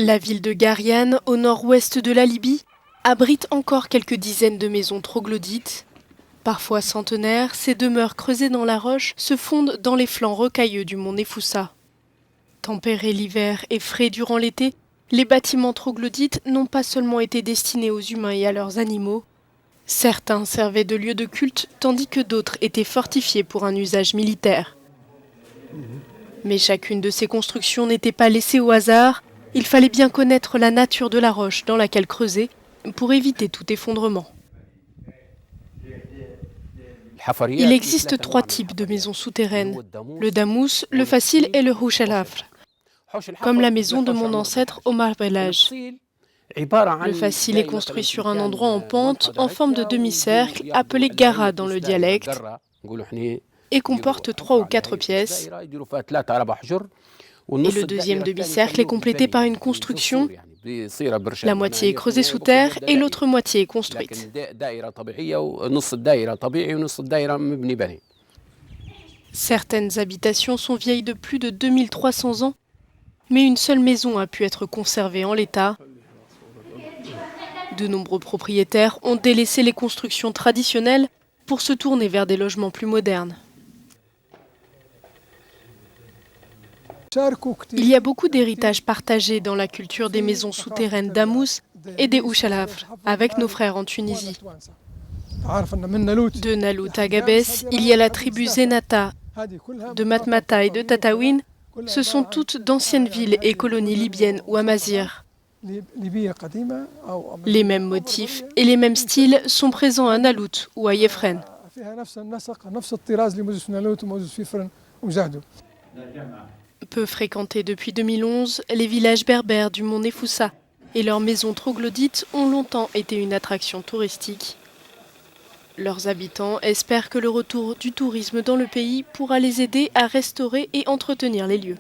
La ville de Gariane, au nord-ouest de la Libye, abrite encore quelques dizaines de maisons troglodytes. Parfois centenaires, ces demeures creusées dans la roche se fondent dans les flancs rocailleux du mont Nefoussa. Tempérés l'hiver et frais durant l'été, les bâtiments troglodytes n'ont pas seulement été destinés aux humains et à leurs animaux. Certains servaient de lieux de culte, tandis que d'autres étaient fortifiés pour un usage militaire. Mais chacune de ces constructions n'était pas laissée au hasard. Il fallait bien connaître la nature de la roche dans laquelle creuser pour éviter tout effondrement. Il existe 3 types de maisons souterraines, le damous, le facile et le houch al-hafr, comme la maison de mon ancêtre Omar Belhaj. Le facile est construit sur un endroit en pente, en forme de demi-cercle, appelé gara dans le dialecte, et comporte 3 ou 4 pièces. Et le deuxième demi-cercle est complété par une construction. La moitié est creusée sous terre et l'autre moitié est construite. Certaines habitations sont vieilles de plus de 2300 ans, mais une seule maison a pu être conservée en l'état. De nombreux propriétaires ont délaissé les constructions traditionnelles pour se tourner vers des logements plus modernes. Il y a beaucoup d'héritages partagés dans la culture des maisons souterraines d'Amous et des houch al-hafr avec nos frères en Tunisie. De Nalout à Gabès, il y a la tribu Zenata, de Matmata et de Tataouine. Ce sont toutes d'anciennes villes et colonies libyennes ou amazières. Les mêmes motifs et les mêmes styles sont présents à Nalout ou à Yefren. Peu fréquentés depuis 2011, les villages berbères du mont Nefoussa et leurs maisons troglodytes ont longtemps été une attraction touristique. Leurs habitants espèrent que le retour du tourisme dans le pays pourra les aider à restaurer et entretenir les lieux.